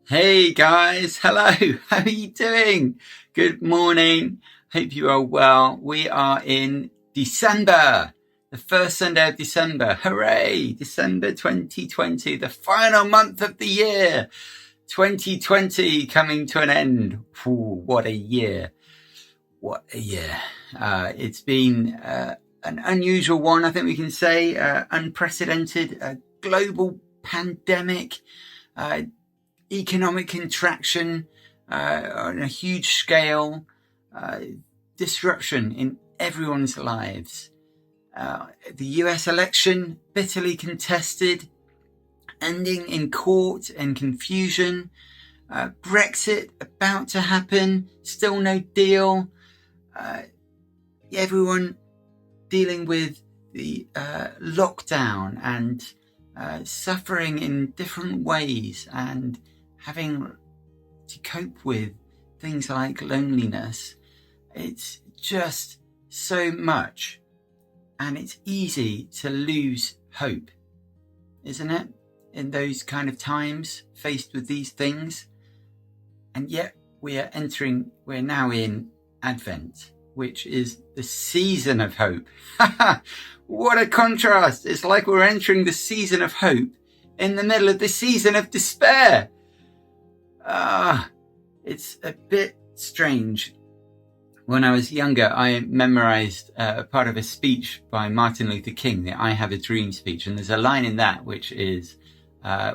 Hey guys, hello, how are you doing? Good morning, hope you are well. We are in December, the first Sunday of December. Hooray, December 2020, the final month of the year. 2020 coming to an end. Ooh, what a year. What a year. It's been an unusual one, I think we can say, unprecedented, global pandemic, economic contraction on a huge scale, disruption in everyone's lives. The US election bitterly contested, ending in court and confusion. Brexit about to happen, still no deal. Everyone dealing with the lockdown and suffering in different ways and having to cope with things like loneliness. It's just so much, and it's easy to lose hope, isn't it? In those kind of times, faced with these things. And yet we're now in Advent, which is the season of hope. What a contrast. It's like we're entering the season of hope in the middle of the season of despair. It's a bit strange. When I was younger, I memorized a part of a speech by Martin Luther King, the I Have a Dream speech. And there's a line in that which is,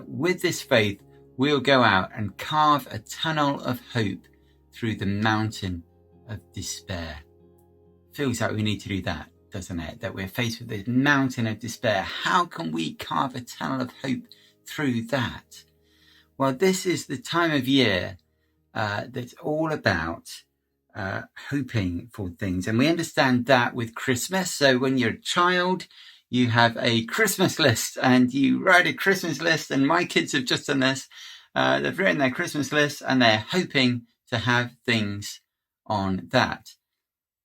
with this faith, we'll go out and carve a tunnel of hope through the mountain of despair. Feels like we need to do that, doesn't it? That we're faced with this mountain of despair. How can we carve a tunnel of hope through that? Well, this is the time of year that's all about hoping for things. And we understand that with Christmas. So when you're a child, you have a Christmas list and you write a Christmas list. And my kids have just done this. They've written their Christmas list and they're hoping to have things on that.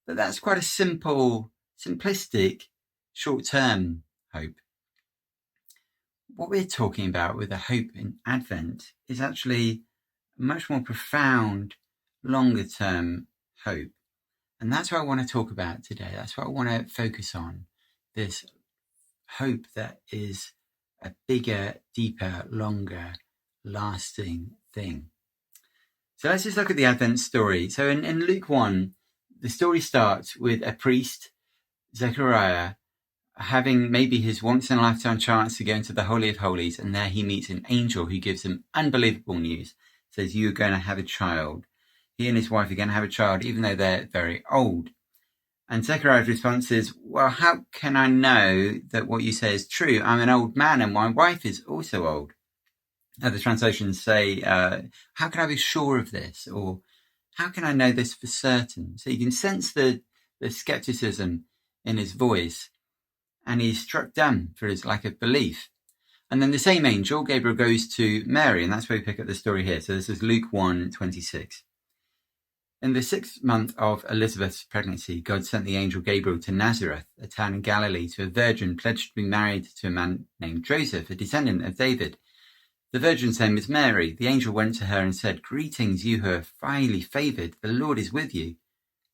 But that's quite a simple, simplistic, short-term hope. What we're talking about with the hope in Advent is actually a much more profound, longer-term hope. And that's what I want to talk about today. That's what I want to focus on, this hope that is a bigger, deeper, longer, lasting thing. So let's just look at the Advent story. So in Luke 1, the story starts with a priest, Zechariah, having maybe his once-in-a-lifetime chance to go into the Holy of Holies, and there he meets an angel who gives him unbelievable news. Says, you're going to have a child. He and his wife are going to have a child, even though they're very old. And Zechariah's response is, well, how can I know that what you say is true? I'm an old man and my wife is also old. Other translations say, how can I be sure of this? Or how can I know this for certain? So you can sense the skepticism in his voice, and he's struck dumb for his lack of belief. And then the same angel, Gabriel, goes to Mary, and that's where we pick up the story here. So this is Luke 1:26. In the 6th month of Elizabeth's pregnancy, God sent the angel Gabriel to Nazareth, a town in Galilee, to a virgin pledged to be married to a man named Joseph, a descendant of David. The virgin's name is Mary. The angel went to her and said, greetings, you who are highly favored. The Lord is with you.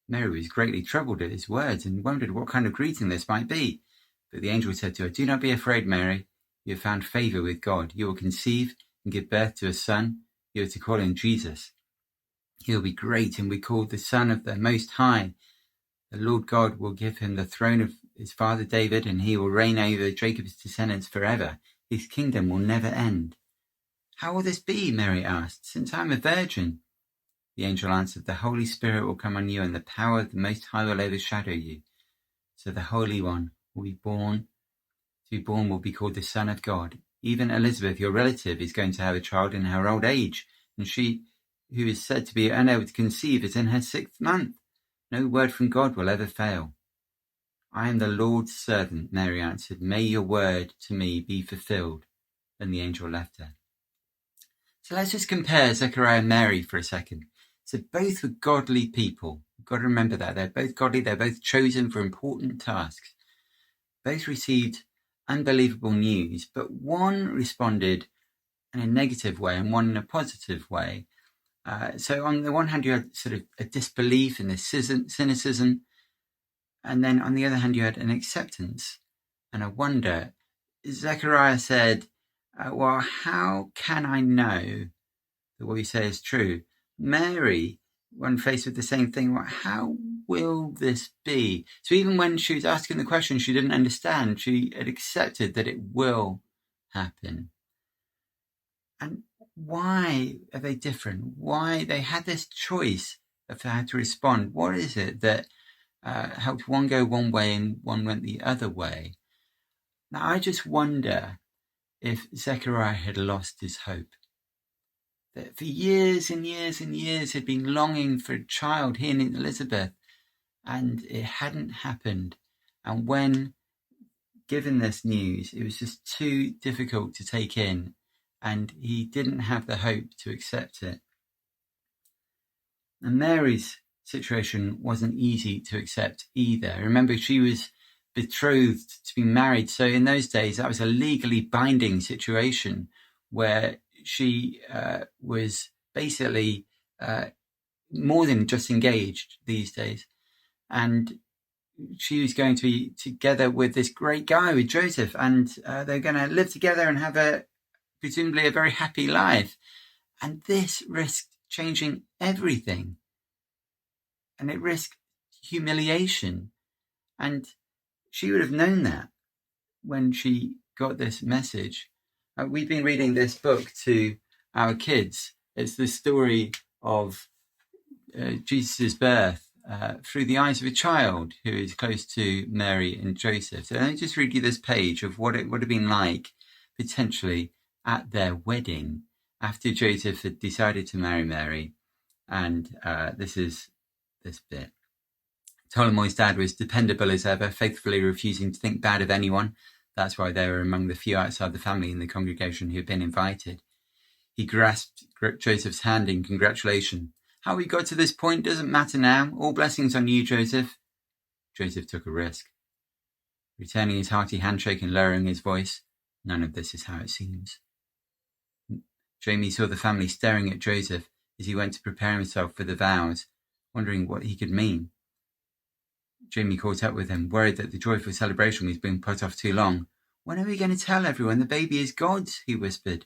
Mary was greatly troubled at his words and wondered what kind of greeting this might be. But the angel said to her, do not be afraid, Mary. You have found favor with God. You will conceive and give birth to a son. You are to call him Jesus. He will be great and be called the Son of the Most High. The Lord God will give him the throne of his father David, and he will reign over Jacob's descendants forever. His kingdom will never end. How will this be? Mary asked, since I am a virgin. The angel answered, the Holy Spirit will come on you, and the power of the Most High will overshadow you. So the Holy One will be born. To be born will be called the Son of God. Even Elizabeth, your relative, is going to have a child in her old age, and she, who is said to be unable to conceive, is in her 6th month. No word from God will ever fail. I am the Lord's servant, Mary answered. May your word to me be fulfilled. Then the angel left her. So let's just compare Zechariah and Mary for a second. So both were godly people. You've got to remember that. They're both godly. They're both chosen for important tasks. Both received unbelievable news, but one responded in a negative way and one in a positive way. So on the one hand, you had sort of a disbelief in this cynicism, and then on the other hand, you had an acceptance and a wonder. Zechariah said, well, how can I know that what you say is true? Mary, when faced with the same thing, well, how will this be? So even when she was asking the question she didn't understand, she had accepted that it will happen. And why are they different? Why they had this choice of how to respond? What is it that helped one go one way and one went the other way? Now, I just wonder if Zechariah had lost his hope. That for years and years and years he'd been longing for a child, he and Elizabeth, and it hadn't happened. And when given this news, it was just too difficult to take in, and he didn't have the hope to accept it. And Mary's situation wasn't easy to accept either. Remember, she was betrothed to be married. So in those days, that was a legally binding situation where she was basically more than just engaged these days. And she was going to be together with this great guy, with Joseph, and they're going to live together and have presumably a very happy life. And this risked changing everything. And it risked humiliation. And she would have known that when she got this message. We've been reading this book to our kids. It's the story of Jesus' birth through the eyes of a child who is close to Mary and Joseph. So let me just read you this page of what it would have been like potentially at their wedding after Joseph had decided to marry Mary. And this is this bit. Ptolemy's dad was dependable as ever, faithfully refusing to think bad of anyone. That's why they were among the few outside the family in the congregation who had been invited. He grasped Joseph's hand in congratulation. How we got to this point doesn't matter now. All blessings on you, Joseph. Joseph took a risk, returning his hearty handshake and lowering his voice. None of this is how it seems. Jamie saw the family staring at Joseph as he went to prepare himself for the vows, wondering what he could mean. Jamie caught up with him, worried that the joyful celebration was being put off too long. When are we going to tell everyone the baby is God's? He whispered.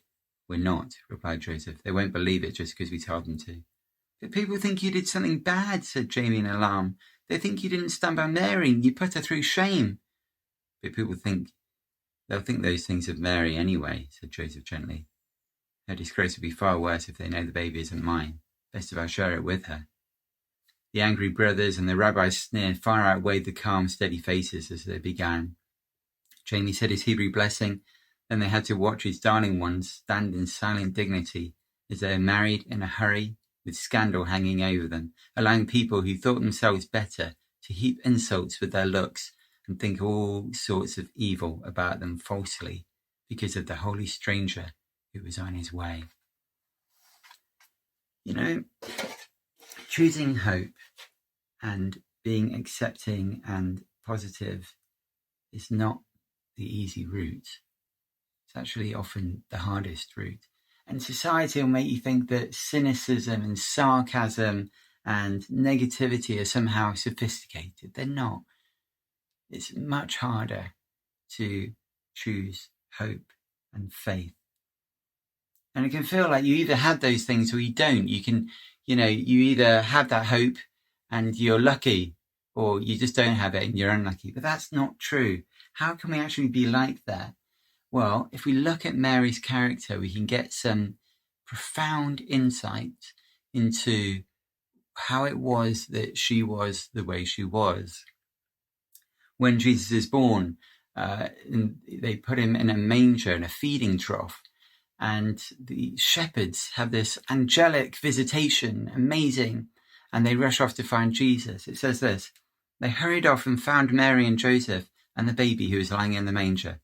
We're not, replied Joseph. They won't believe it just because we told them to. But people think you did something bad, said Jamie in alarm. They think you didn't stand by Mary and you put her through shame. But they'll think those things of Mary anyway, said Joseph gently. Her disgrace would be far worse if they know the baby isn't mine. Best if I share it with her. The angry brothers and the rabbi's sneer far outweighed the calm, steady faces as they began. Jamie said his Hebrew blessing, then they had to watch his darling ones stand in silent dignity as they were married in a hurry, with scandal hanging over them, allowing people who thought themselves better to heap insults with their looks and think all sorts of evil about them falsely because of the holy stranger who was on his way. You know, choosing hope and being accepting and positive is not the easy route. It's actually often the hardest route. And society will make you think that cynicism and sarcasm and negativity are somehow sophisticated. They're not. It's much harder to choose hope and faith. And it can feel like you either have those things or you don't. You can, you either have that hope and you're lucky, or you just don't have it and you're unlucky. But that's not true. How can we actually be like that? Well, if we look at Mary's character, we can get some profound insight into how it was that she was the way she was. When Jesus is born, they put him in a manger, in a feeding trough, and the shepherds have this angelic visitation, amazing, and they rush off to find Jesus. It says this: they hurried off and found Mary and Joseph and the baby who was lying in the manger.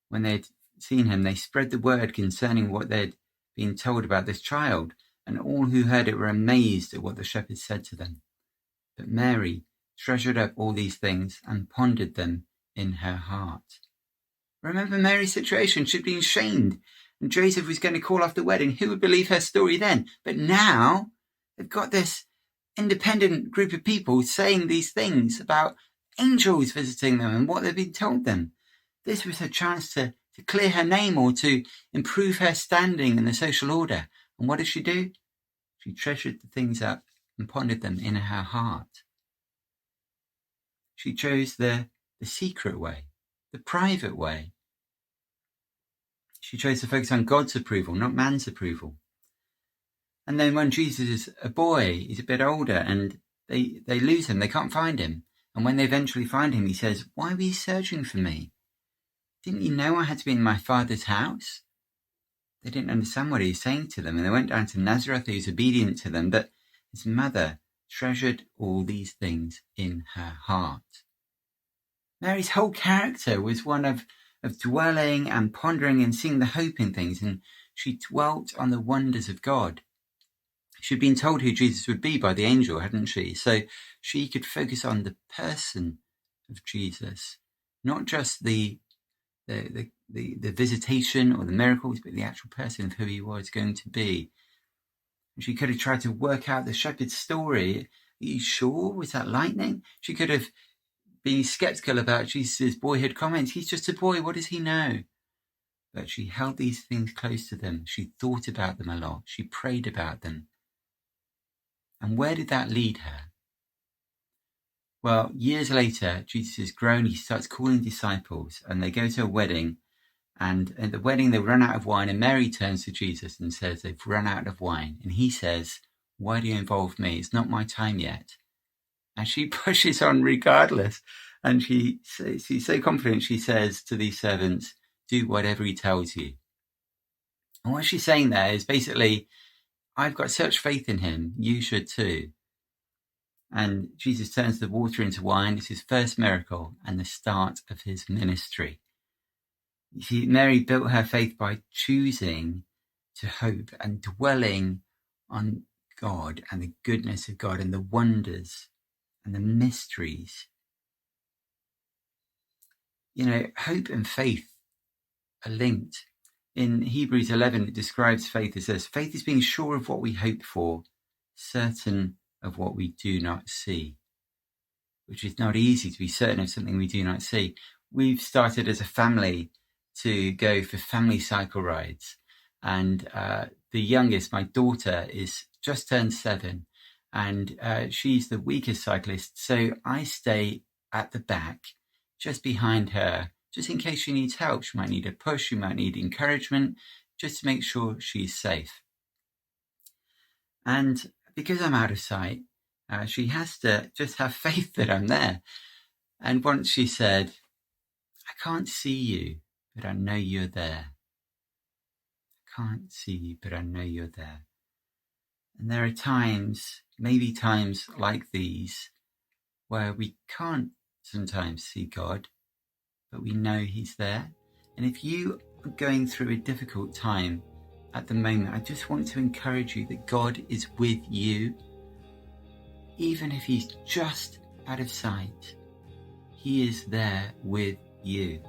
When they had seen him, they spread the word concerning what they had been told about this child, and all who heard it were amazed at what the shepherds said to them. But Mary treasured up all these things and pondered them in her heart. Remember Mary's situation. She'd been shamed And Joseph was going to call off the wedding. Who would believe her story then? But now they've got this independent group of people saying these things about angels visiting them and what they've been told them. This was her chance to clear her name or to improve her standing in the social order. And what did she do? She treasured the things up and pondered them in her heart. She chose the secret way, the private way. She chose to focus on God's approval, not man's approval. And then when Jesus is a boy, he's a bit older, and they lose him, they can't find him. And when they eventually find him, he says, "Why were you searching for me? Didn't you know I had to be in my Father's house?" They didn't understand what he was saying to them, and they went down to Nazareth. He was obedient to them, but his mother treasured all these things in her heart. Mary's whole character was one of dwelling and pondering and seeing the hope in things, and she dwelt on the wonders of God. She'd been told who Jesus would be by the angel, hadn't she? So she could focus on the person of Jesus, not just the visitation or the miracles, but the actual person of who he was going to be. And she could have tried to work out the shepherd's story. Are you sure? Was that lightning? She could have been skeptical about Jesus' boyhood comments. He's just a boy. What does he know? But she held these things close to them. She thought about them a lot. She prayed about them. And where did that lead her? Well, years later, Jesus has grown. He starts calling disciples, and they go to a wedding. And at the wedding, they run out of wine. And Mary turns to Jesus and says, "They've run out of wine." And he says, "Why do you involve me? It's not my time yet." And she pushes on regardless. And she's so confident. She says to these servants, "Do whatever he tells you." And what she's saying there is basically, I've got such faith in him, you should too. And Jesus turns the water into wine. It's his first miracle and the start of his ministry. You see, Mary built her faith by choosing to hope and dwelling on God and the goodness of God and the wonders and the mysteries. You know, hope and faith are linked. In Hebrews 11, it describes faith. It says, "Faith is being sure of what we hope for, certain of what we do not see," which is not easy to be certain of something we do not see. We've started as a family to go for family cycle rides. And the youngest, my daughter, is just turned 7, and she's the weakest cyclist. So I stay at the back, just behind her, just in case she needs help. She might need a push, she might need encouragement, just to make sure she's safe. And because I'm out of sight, she has to just have faith that I'm there. And once she said, "I can't see you, but I know you're there. I can't see you, but I know you're there." And there are times, maybe times like these, where we can't sometimes see God, but we know he's there. And if you are going through a difficult time at the moment, I just want to encourage you that God is with you. Even if he's just out of sight, he is there with you.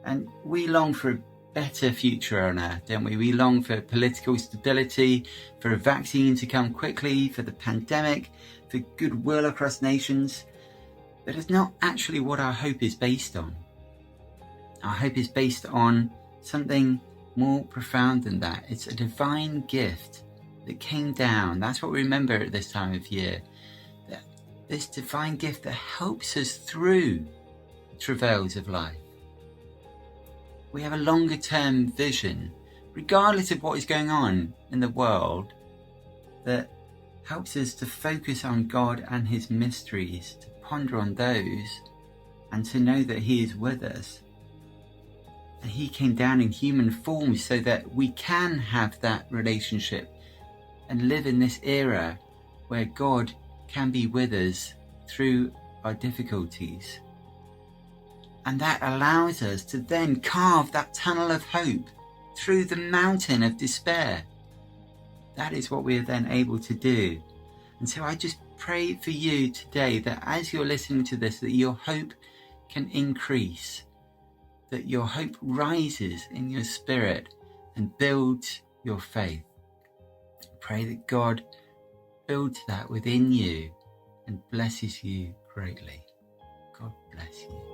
And we long for a better future on earth, don't we? We long for political stability, for a vaccine to come quickly, for the pandemic, for goodwill across nations. But it's not actually what our hope is based on. Our hope is based on something more profound than that. It's a divine gift that came down. That's what we remember at this time of year. This divine gift that helps us through the travails of life. We have a longer term vision, regardless of what is going on in the world, that helps us to focus on God and his mysteries, to ponder on those, and to know that he is with us. And he came down in human form so that we can have that relationship and live in this era where God can be with us through our difficulties. And that allows us to then carve that tunnel of hope through the mountain of despair. That is what we are then able to do. And so I just pray for you today that as you're listening to this, that your hope can increase, that your hope rises in your spirit, and builds your faith. Pray that God builds that within you and blesses you greatly. God bless you.